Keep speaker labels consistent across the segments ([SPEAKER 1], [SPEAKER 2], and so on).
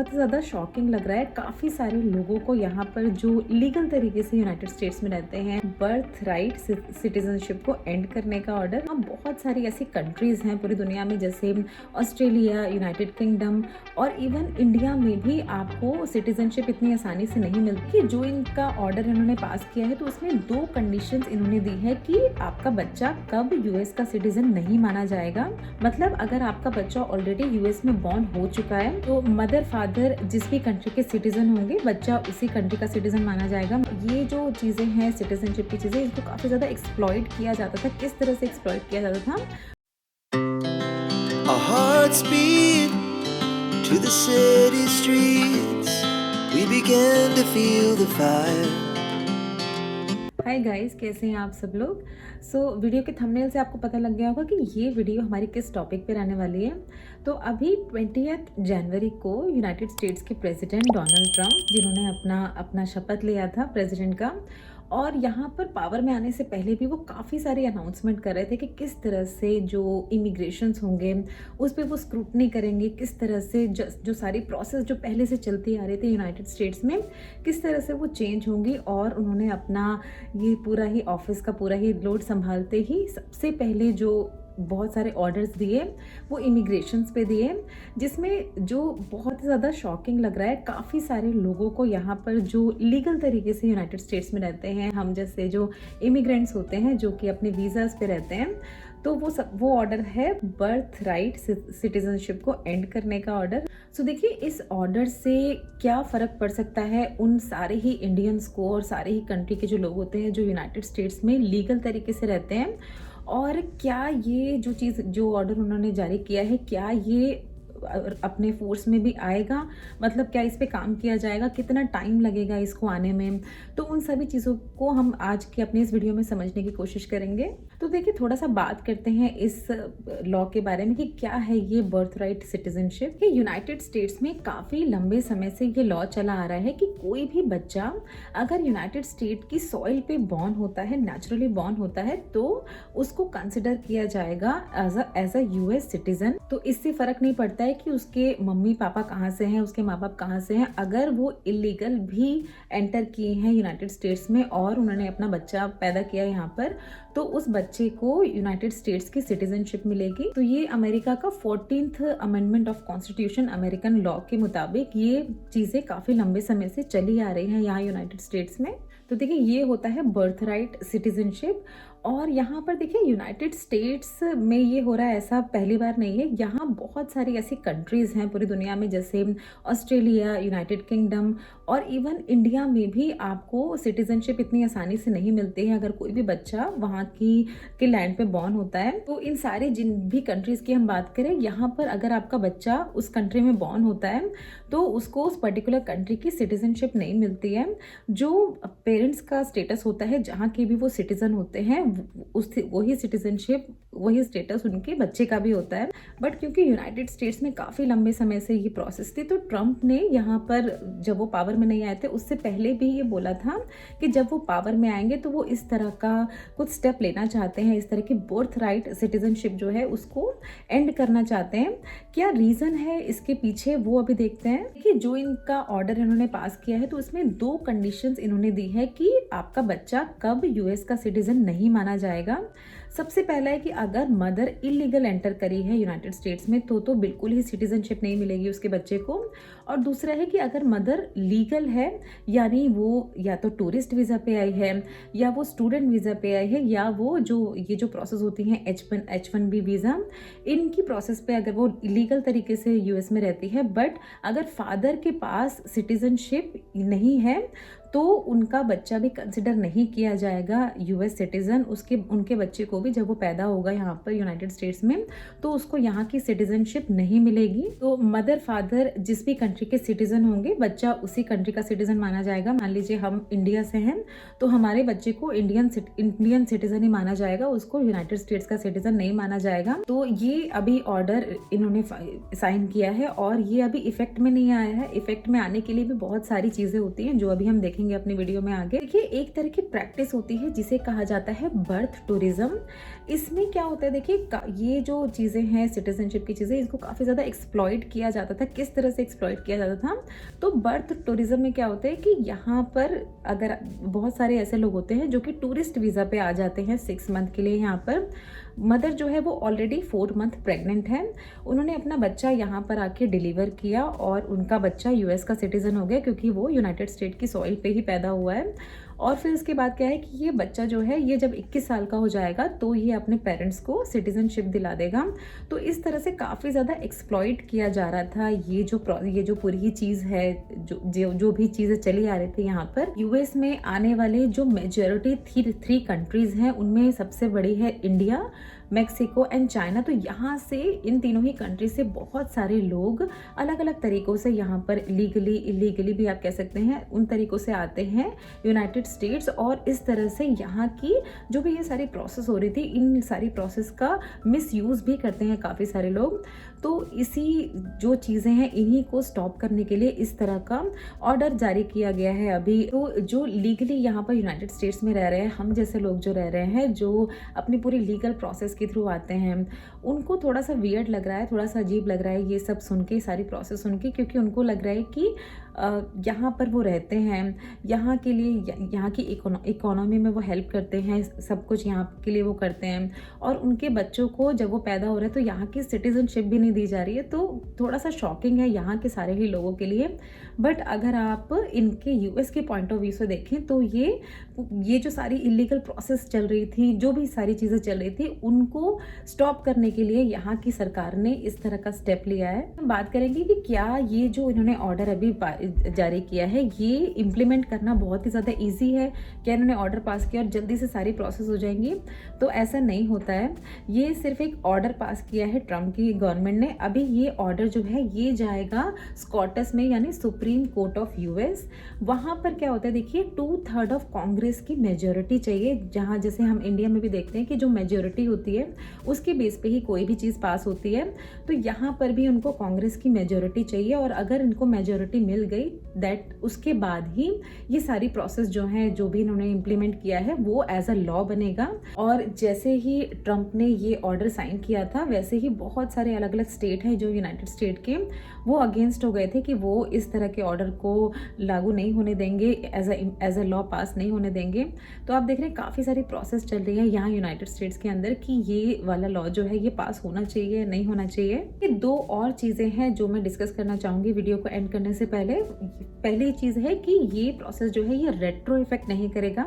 [SPEAKER 1] बहुत ज़्यादा शॉकिंग लग रहा है। काफ़ी सारे लोगों को यहाँ पर जो लीगल तरीके से यूनाइटेड स्टेट्स में रहते हैं बर्थ राइट सिटीजनशिप को एंड करने का ऑर्डर। अब बहुत सारी ऐसी कंट्रीज़ हैं पूरी दुनिया में, जैसे ऑस्ट्रेलिया, यूनाइटेड किंगडम और इवन इंडिया में भी आपको सिटीजनशिप इतनी आसानी से नहीं मिलती। जो इनका ऑर्डर इन्होंने पास किया है तो उसमें 2 कंडीशंस इन्होंने दी है कि आपका बच्चा कब यूएस का सिटीजन नहीं माना जाएगा। मतलब अगर आपका बच्चा ऑलरेडी यूएस में बॉर्न हो चुका है तो मदर फादर जिस भी कंट्री के सिटीजन होंगे बच्चा उसी कंट्री का सिटीजन माना जाएगा। ये जो चीजें हैं सिटीजनशिप की चीजें, इसको काफी ज्यादा एक्सप्लॉइट किया जाता था। किस तरह से एक्सप्लॉइट किया जाता था?
[SPEAKER 2] Our hearts beat to the city streets. We began to feel the fire.
[SPEAKER 1] Hi guys, कैसे हैं आप सब लोग? वीडियो के थंबनेल से आपको पता लग गया होगा कि ये वीडियो हमारी किस टॉपिक पे रहने वाली है। तो अभी 20 जनवरी को यूनाइटेड स्टेट्स के प्रेसिडेंट डोनाल्ड ट्रंप, जिन्होंने अपना शपथ लिया था प्रेसिडेंट का, और यहाँ पर पावर में आने से पहले भी वो काफ़ी सारी अनाउंसमेंट कर रहे थे कि किस तरह से जो इमिग्रेशंस होंगे उस पर वो स्क्रूटनी करेंगे, किस तरह से जो सारी प्रोसेस जो पहले से चलती आ रही थी यूनाइटेड स्टेट्स में किस तरह से वो चेंज होंगी। और उन्होंने अपना ये पूरा ही ऑफिस का पूरा ही लोड संभालते ही सबसे पहले जो बहुत सारे ऑर्डर्स दिए वो इमिग्रेशंस पे दिए, जिसमें जो बहुत ज़्यादा शॉकिंग लग रहा है, काफ़ी सारे लोगों को यहाँ पर जो लीगल तरीके से यूनाइटेड स्टेट्स में रहते हैं, हम जैसे जो इमिग्रेंट्स होते हैं जो कि अपने वीज़ाज़ पे रहते हैं, तो वो ऑर्डर है बर्थ राइट सिटीजनशिप को एंड करने का ऑर्डर। देखिए, इस ऑर्डर से क्या फ़र्क पड़ सकता है उन सारे ही इंडियंस को और सारे ही कंट्री के जो लोग होते हैं जो यूनाइटेड स्टेट्स में लीगल तरीके से रहते हैं। और क्या ये जो ऑर्डर उन्होंने जारी किया है, क्या ये अपने फोर्स में भी आएगा? मतलब क्या इस पे काम किया जाएगा? कितना टाइम लगेगा इसको आने में? तो उन सभी चीज़ों को हम आज के अपने इस वीडियो में समझने की कोशिश करेंगे। तो देखिए, थोड़ा सा बात करते हैं इस लॉ के बारे में कि क्या है ये बर्थ राइट सिटीजनशिप। ये यूनाइटेड स्टेट्स में काफ़ी लंबे समय से ये लॉ चला आ रहा है कि कोई भी बच्चा अगर यूनाइटेड स्टेट की सॉइल पे बॉर्न होता है, नेचुरली बॉर्न होता है, तो उसको कंसिडर किया जाएगा एज अ यूएस सिटीजन। तो इससे फ़र्क नहीं पड़ता है कि उसके मम्मी पापा कहाँ से हैं, उसके माँ बाप कहाँ से हैं। अगर वो इलीगल भी एंटर किए हैं यूनाइटेड स्टेट्स में और उन्होंने अपना बच्चा पैदा किया यहाँ पर, तो उस बच्चे को यूनाइटेड स्टेट्स की सिटीजनशिप मिलेगी। तो ये अमेरिका का 14th amendment of constitution American law के मुताबिक ये चीज़ें काफ़ी लंबे समय से चली आ रही हैं यहाँ यूनाइटेड स्टेट्स में। तो देखिए, ये होता है बर्थ राइट सिटीजनशिप। और यहाँ पर देखिए, यूनाइटेड स्टेट्स में ये हो रहा है, ऐसा पहली बार नहीं है। यहाँ बहुत सारी ऐसी कंट्रीज़ हैं पूरी दुनिया में, जैसे ऑस्ट्रेलिया, यूनाइटेड किंगडम और इवन इंडिया में भी आपको सिटीजनशिप इतनी आसानी से नहीं मिलती है अगर कोई भी बच्चा वहाँ के लैंड पे बॉर्न होता है। तो इन सारे जिन भी कंट्रीज़ की हम बात करें, यहाँ पर अगर आपका बच्चा उस कंट्री में बॉर्न होता है तो उसको उस पर्टिकुलर कंट्री की सिटीजनशिप नहीं मिलती है। जो पेरेंट्स का स्टेटस होता है, जहाँ के भी वो सिटीजन होते हैं, वही सिटीजनशिप, वही स्टेटस उनके बच्चे का भी होता है। बट क्योंकि यूनाइटेड स्टेट्स में काफ़ी लंबे समय से ये प्रोसेस थी, तो ट्रंप ने यहाँ पर जब वो पावर में नहीं आए थे उससे पहले भी ये बोला था कि जब वो पावर में आएंगे तो वो इस तरह का कुछ स्टेप लेना चाहते हैं, इस तरह की बर्थ राइट सिटीजनशिप जो है उसको एंड करना चाहते हैं। क्या रीज़न है इसके पीछे, वो अभी देखते हैं कि जो इनका ऑर्डर इन्होंने पास किया है तो उसमें 2 कंडीशंस इन्होंने दी है कि आपका बच्चा कब यूएस का सिटीजन नहीं माना जाएगा। सबसे पहला है कि अगर मदर इलीगल एंटर करी है यूनाइटेड स्टेट्स में तो बिल्कुल ही सिटीजनशिप नहीं मिलेगी उसके बच्चे को। और दूसरा है कि अगर मदर लीगल है, यानी वो या तो टूरिस्ट वीज़ा पे आई है या वो स्टूडेंट वीज़ा पे आई है या वो ये जो प्रोसेस होती हैं H1B वीज़ा, इनकी प्रोसेस पे अगर वो इलीगल तरीके से यूएस में रहती है, बट अगर फादर के पास सिटीजनशिप नहीं है तो उनका बच्चा भी कंसिडर नहीं किया जाएगा यूएस सिटीजन। उनके बच्चे को भी जब वो पैदा होगा यहाँ पर यूनाइटेड स्टेट्स में तो उसको यहाँ की सिटीजनशिप नहीं मिलेगी। तो मदर फादर जिस भी कंट्री के सिटीजन होंगे बच्चा उसी कंट्री का सिटीजन माना जाएगा। मान लीजिए हम इंडिया से हैं तो हमारे बच्चे को इंडियन सिटीजन ही माना जाएगा, उसको यूनाइटेड स्टेट्स का सिटीजन नहीं माना जाएगा। तो ये अभी ऑर्डर इन्होंने साइन किया है और ये अभी इफेक्ट में नहीं आया है। इफेक्ट में आने के लिए भी बहुत सारी चीजें होती हैं जो अभी हम देखेंगे अपनी वीडियो में आगे। देखिए, एक तरह की प्रैक्टिस होती है जिसे कहा जाता है बर्थ टूरिज्म। इसमें क्या होता है देखिए, ये जो चीज़ें हैं सिटीजनशिप की चीज़ें, इसको काफ़ी ज़्यादा एक्सप्लॉइट किया जाता था। किस तरह से एक्सप्लॉइट किया जाता था? तो बर्थ टूरिज्म में क्या होता है कि यहाँ पर अगर बहुत सारे ऐसे लोग होते हैं जो कि टूरिस्ट वीज़ा पे आ जाते हैं 6 मंथ के लिए। यहाँ पर मदर जो है वो ऑलरेडी 4 मंथ प्रेग्नेंट है, उन्होंने अपना बच्चा यहाँ पर आके डिलीवर किया और उनका बच्चा यूएस का सिटीज़न हो गया, क्योंकि वो यूनाइटेड स्टेट की सॉइल पे ही पैदा हुआ है। और फिर उसके बाद क्या है कि ये बच्चा जो है ये जब 21 साल का हो जाएगा तो ये अपने पेरेंट्स को सिटीजनशिप दिला देगा। तो इस तरह से काफ़ी ज़्यादा एक्सप्लॉइट किया जा रहा था ये जो पूरी ही चीज़ है, जो भी चीज़ें चली आ रही थी यहाँ पर। यूएस में आने वाले जो मेजॉरिटी 3 कंट्रीज़ हैं, उनमें सबसे बड़ी है इंडिया, मैक्सिको एंड चाइना। तो यहाँ से इन तीनों ही कंट्री से बहुत सारे लोग अलग अलग तरीक़ों से यहाँ पर लीगली इलीगली भी आप कह सकते हैं, उन तरीक़ों से आते हैं यूनाइटेड स्टेट्स। और इस तरह से यहाँ की जो भी ये सारी प्रोसेस हो रही थी, इन सारी प्रोसेस का मिसयूज़ भी करते हैं काफ़ी सारे लोग। तो इसी जो चीज़ें हैं इन्हीं को स्टॉप करने के लिए इस तरह का ऑर्डर जारी किया गया है अभी। तो जो लीगली यहाँ पर यूनाइटेड स्टेट्स में रह रहे हैं, हम जैसे लोग जो रह रहे हैं, जो अपनी पूरी लीगल प्रोसेस के थ्रू आते हैं, उनको थोड़ा सा वियर्ड लग रहा है, थोड़ा सा अजीब लग रहा है ये सब सुन के, सारी प्रोसेस सुन के, क्योंकि उनको लग रहा है कि यहाँ पर वो रहते हैं, यहाँ के लिए, यहाँ की इकोनॉमी में वो हेल्प करते हैं, सब कुछ यहाँ के लिए वो करते हैं, और उनके बच्चों को जब वो पैदा हो रहे हैं तो यहाँ की सिटीजनशिप भी नहीं दी जा रही है। तो थोड़ा सा शॉकिंग है यहाँ के सारे ही लोगों के लिए। बट अगर आप इनके यूएस के पॉइंट ऑफ व्यू से देखें तो ये जो सारी इलीगल प्रोसेस चल रही थी, जो भी सारी चीज़ें चल रही थी, उनको स्टॉप करने के लिए यहाँ की सरकार ने इस तरह का स्टेप लिया है। हम बात करेंगे कि क्या ये जो इन्होंने ऑर्डर अभी जारी किया है ये इम्प्लीमेंट करना बहुत ही ज़्यादा ईजी है, क्या इन्होंने ऑर्डर पास किया और जल्दी से सारी प्रोसेस हो जाएंगी? तो ऐसा नहीं होता है। ये सिर्फ एक ऑर्डर पास किया है ट्रम्प की गवर्नमेंट ने। अभी ये ऑर्डर जो है ये जाएगा स्कॉटस में, यानी सुप्रीम कोर्ट ऑफ यूएस। वहाँ पर क्या होता है देखिए, 2/3 ऑफ कांग्रेस की मेजोरिटी चाहिए, जहाँ जैसे हम इंडिया में भी देखते हैं कि जो मेजोरिटी होती है उसके बेस पे ही कोई भी चीज़ पास होती है। तो यहाँ पर भी उनको कांग्रेस की मेजोरिटी चाहिए, और अगर इनको मेजोरिटी मिल गई उसके बाद ही ये सारी प्रोसेस जो है, जो भी इन्होंने इम्प्लीमेंट किया है, वो एज अ लॉ बनेगा। और जैसे ही ट्रम्प ने ये ऑर्डर साइन किया था, वैसे ही बहुत सारे अलग अलग स्टेट हैं जो यूनाइटेड स्टेट के, वो अगेंस्ट हो गए थे कि वो इस तरह के ऑर्डर को लागू नहीं होने देंगे, एज अ लॉ पास नहीं होने देंगे। तो आप देख रहे हैं काफ़ी सारी प्रोसेस चल रही है यहाँ यूनाइटेड स्टेट्स के अंदर कि ये वाला लॉ जो है ये पास होना चाहिए, नहीं होना चाहिए। ये 2 और चीज़ें हैं जो मैं डिस्कस करना चाहूँगी वीडियो को एंड करने से पहले। पहली चीज़ है कि ये प्रोसेस जो है ये रेट्रो इफेक्ट नहीं करेगा।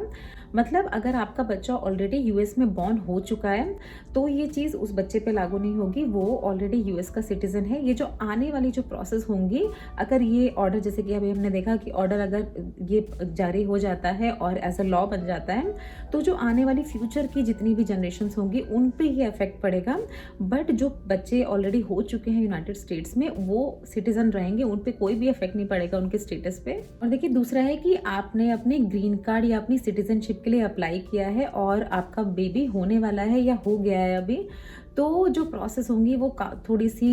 [SPEAKER 1] मतलब अगर आपका बच्चा ऑलरेडी यूएस में बॉर्न हो चुका है तो ये चीज़ उस बच्चे पे लागू नहीं होगी, वो ऑलरेडी यूएस का सिटीजन है। ये जो आने वाली जो प्रोसेस होंगी, अगर ये ऑर्डर, जैसे कि अभी हमने देखा कि ऑर्डर अगर ये जारी हो जाता है और एज अ लॉ बन जाता है, तो जो आने वाली फ्यूचर की जितनी भी जनरेशन्स होंगी उन पे ये इफेक्ट पड़ेगा। बट जो बच्चे ऑलरेडी हो चुके हैं यूनाइटेड स्टेट्स में, वो सिटीजन रहेंगे, उन पे कोई भी इफेक्ट नहीं पड़ेगा उनके स्टेटस पे। और देखिए दूसरा है कि आपने अपने ग्रीन कार्ड या अपनी सिटीजनशिप के लिए अप्लाई किया है और आपका बेबी होने वाला है या हो गया है अभी, तो जो प्रोसेस होंगी वो थोड़ी सी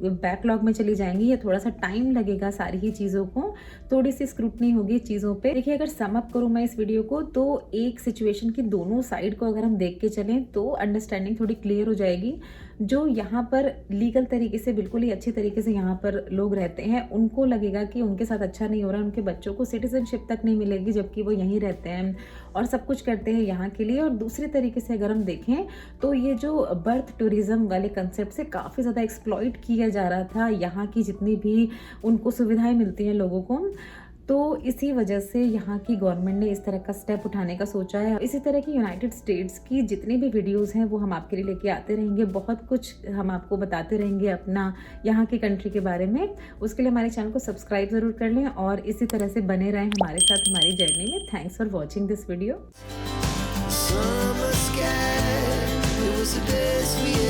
[SPEAKER 1] बैकलॉग में चली जाएंगी, या थोड़ा सा टाइम लगेगा सारी ही चीज़ों को, थोड़ी सी स्क्रूटनी होगी चीज़ों पे। देखिए अगर सम अप करूँ मैं इस वीडियो को, तो एक सिचुएशन की दोनों साइड को अगर हम देख के चलें तो अंडरस्टैंडिंग थोड़ी क्लियर हो जाएगी। जो यहाँ पर लीगल तरीके से, बिल्कुल ही अच्छी तरीके से यहाँ पर लोग रहते हैं, उनको लगेगा कि उनके साथ अच्छा नहीं हो रहा है, उनके बच्चों को सिटीजनशिप तक नहीं मिलेगी, जबकि वो यहीं रहते हैं और सब कुछ करते हैं यहाँ के लिए। और दूसरे तरीके से अगर हम देखें तो ये जो बर्थ टूरिज्म वाले कंसेप्ट से काफ़ी ज़्यादा एक्सप्लॉइट किया जा रहा था यहाँ की जितनी भी उनको सुविधाएं मिलती हैं लोगों को, तो इसी वजह से यहाँ की गवर्नमेंट ने इस तरह का स्टेप उठाने का सोचा है। इसी तरह की यूनाइटेड स्टेट्स की जितनी भी वीडियोस हैं वो हम आपके लिए लेके आते रहेंगे, बहुत कुछ हम आपको बताते रहेंगे अपना यहाँ की कंट्री के बारे में। उसके लिए हमारे चैनल को सब्सक्राइब ज़रूर कर लें और इसी तरह से बने रहें हमारे साथ हमारी जर्नी में। Thanks for watching this video.
[SPEAKER 2] Summer sky, it was the best we